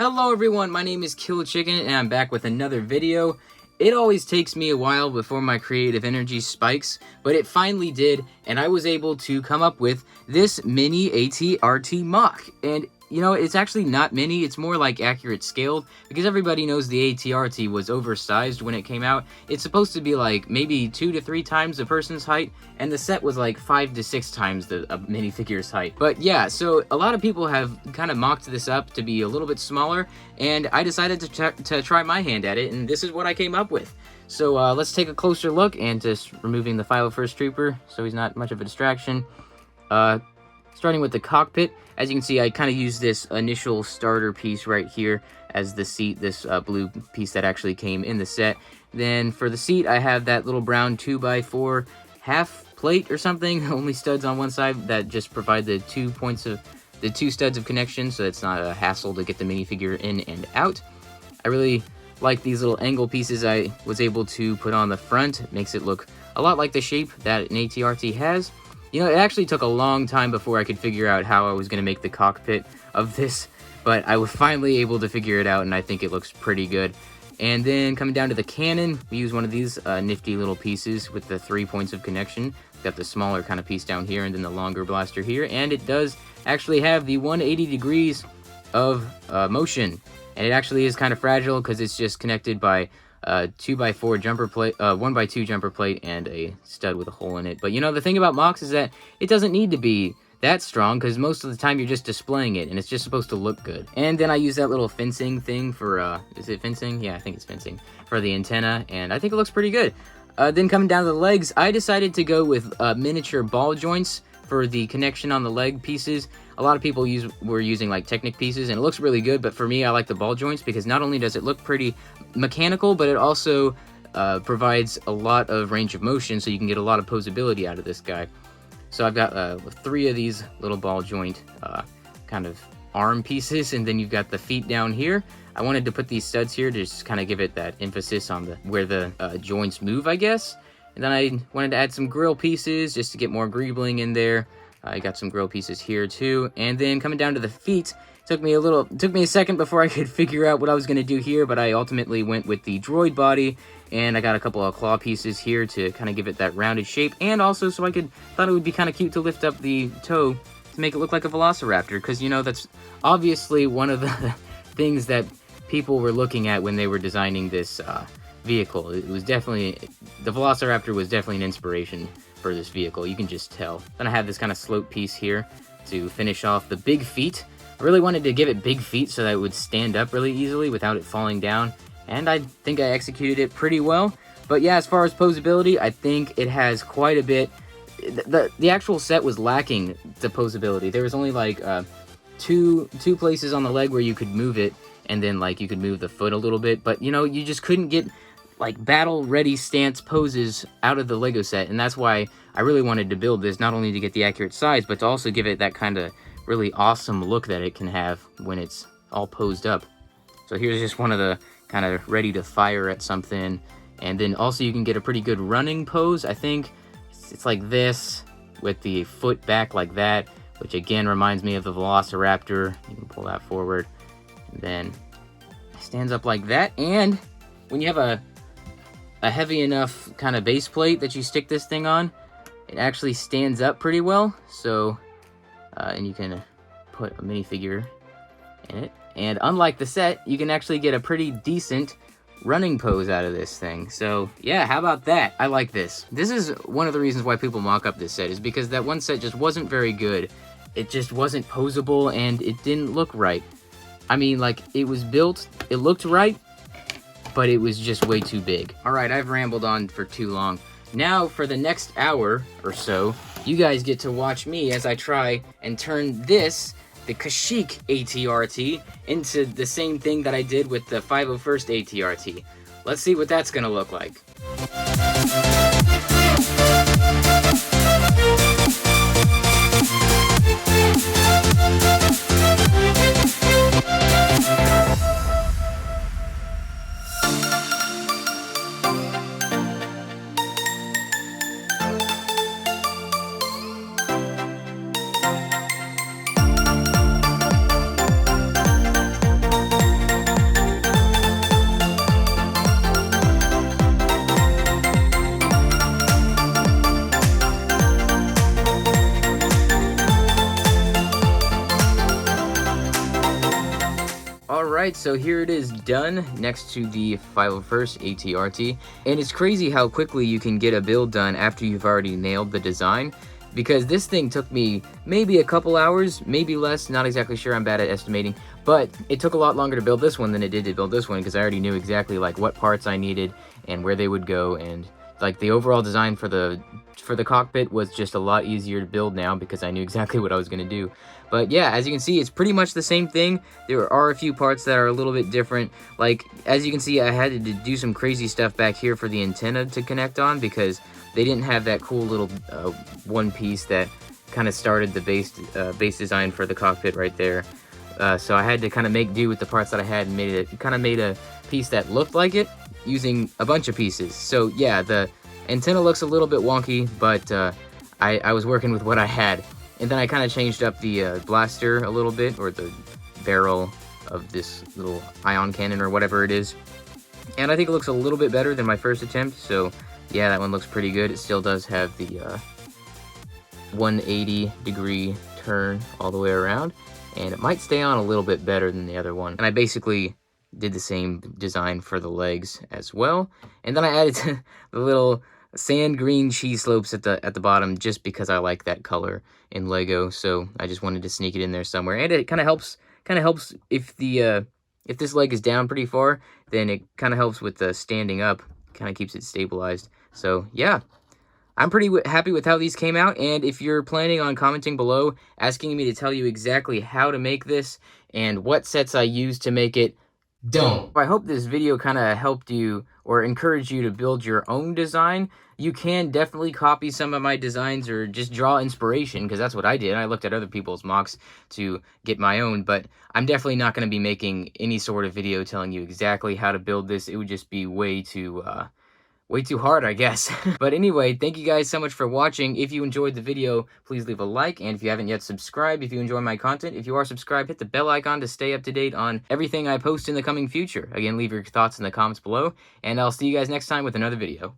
Hello everyone, my name is Kashyyyk and I'm back with another video. It always takes me a while before my creative energy spikes, but it finally did, and I was able to come up with this mini AT-RT MOC. And you know, it's actually not mini, it's more like accurate scaled, because everybody knows the AT-RT was oversized when it came out. It's supposed to be like maybe 2 to 3 times the person's height, and the set was like 5 to 6 times the minifigure's height. But yeah, so a lot of people have kind of mocked this up to be a little bit smaller, and I decided to try my hand at it, and this is what I came up with. So let's take a closer look, and just removing the 501st Trooper so he's not much of a distraction. Starting with the cockpit, as you can see, I kind of used this initial starter piece right here as the seat, this blue piece that actually came in the set. Then for the seat, I have that little brown 2x4 half plate or something, only studs on one side that just provide the 2 studs of connection, so it's not a hassle to get the minifigure in and out. I really like these little angle pieces I was able to put on the front. It makes it look a lot like the shape that an AT-RT has. You know, it actually took a long time before I could figure out how I was going to make the cockpit of this, but I was finally able to figure it out, and I think it looks pretty good. And then coming down to the cannon, we use one of these nifty little pieces with the 3 points of connection. Got the smaller kind of piece down here, and then the longer blaster here, and it does actually have the 180 degrees of motion, and it actually is kind of fragile because it's just connected by 2x4 jumper plate, 1x2 jumper plate, and a stud with a hole in it. But you know, the thing about MOCs is that it doesn't need to be that strong, because most of the time you're just displaying it, and it's just supposed to look good. And then I use that little fencing thing for, is it fencing? Yeah, I think it's fencing, for the antenna, and I think it looks pretty good. Then coming down to the legs, I decided to go with miniature ball joints for the connection on the leg pieces. A lot of people were using like Technic pieces, and it looks really good, but for me, I like the ball joints because not only does it look pretty mechanical, but it also provides a lot of range of motion, so you can get a lot of posability out of this guy. So I've got 3 of these little ball joint kind of arm pieces, and then you've got the feet down here. I wanted to put these studs here to just kind of give it that emphasis on where the joints move, I guess. And then I wanted to add some grill pieces just to get more greebling in there. I got some grill pieces here too. And then coming down to the feet, took me a second before I could figure out what I was going to do here, but I ultimately went with the droid body, and I got a couple of claw pieces here to kind of give it that rounded shape, and also so thought it would be kind of cute to lift up the toe to make it look like a velociraptor, because you know, that's obviously one of the things that people were looking at when they were designing this vehicle. It was definitely, the velociraptor was definitely an inspiration for this vehicle, you can just tell. Then I have this kind of slope piece here to finish off the big feet. I really wanted to give it big feet so that it would stand up really easily without it falling down, and I think I executed it pretty well. But yeah, as far as posability, I think it has quite a bit. The actual set was lacking the posability. There was only like two places on the leg where you could move it, and then like you could move the foot a little bit, but you know, you just couldn't get like battle ready stance poses out of the Lego set, and that's why I really wanted to build this, not only to get the accurate size, but to also give it that kind of really awesome look that it can have when it's all posed up. So here's just one of the kind of ready to fire at something, and then also you can get a pretty good running pose. I think it's like this with the foot back like that, which again reminds me of the Velociraptor. You can pull that forward, and then it stands up like that. And when you have a heavy enough kind of base plate that you stick this thing on, it actually stands up pretty well. So and you can put a minifigure in it, and unlike the set, you can actually get a pretty decent running pose out of this thing. So yeah, how about that? I like this. This is one of the reasons why people mock up this set, is because that one set just wasn't very good. It just wasn't posable, and it didn't look right. I mean, like, it was built, it looked right, but it was just way too big. Alright, I've rambled on for too long. Now, for the next hour or so, you guys get to watch me as I try and turn this, the Kashyyyk AT-RT, into the same thing that I did with the 501st AT-RT. Let's see what that's gonna look like. Alright, so here it is done next to the 501st AT-RT, and it's crazy how quickly you can get a build done after you've already nailed the design, because this thing took me maybe a couple hours, maybe less, not exactly sure, I'm bad at estimating, but it took a lot longer to build this one than it did to build this one, because I already knew exactly like what parts I needed and where they would go, and like the overall design for the cockpit was just a lot easier to build now because I knew exactly what I was going to do. But yeah, as you can see, it's pretty much the same thing. There are a few parts that are a little bit different. Like, as you can see, I had to do some crazy stuff back here for the antenna to connect on because they didn't have that cool little one piece that kind of started the base design for the cockpit right there. So I had to kind of make do with the parts that I had and made a piece that looked like it using a bunch of pieces. So yeah, the antenna looks a little bit wonky, but I was working with what I had. And then I kind of changed up the blaster a little bit, or the barrel of this little ion cannon or whatever it is. And I think it looks a little bit better than my first attempt, so yeah, that one looks pretty good. It still does have the 180-degree turn all the way around, and it might stay on a little bit better than the other one. And I basically did the same design for the legs as well. And then I added the little sand green cheese slopes at the bottom just because I like that color in Lego. So I just wanted to sneak it in there somewhere. And it kind of helps if this leg is down pretty far, then it kind of helps with the standing up, kind of keeps it stabilized. So yeah, I'm pretty happy with how these came out, and if you're planning on commenting below asking me to tell you exactly how to make this and what sets I used to make it, don't. I hope this video kind of helped you or encouraged you to build your own design. You can definitely copy some of my designs or just draw inspiration, because that's what I did. I looked at other people's MOCs to get my own, but I'm definitely not going to be making any sort of video telling you exactly how to build this. It would just be way too hard, I guess. But anyway, thank you guys so much for watching. If you enjoyed the video, please leave a like, and if you haven't yet, subscribe if you enjoy my content. If you are subscribed, hit the bell icon to stay up to date on everything I post in the coming future. Again, leave your thoughts in the comments below, and I'll see you guys next time with another video.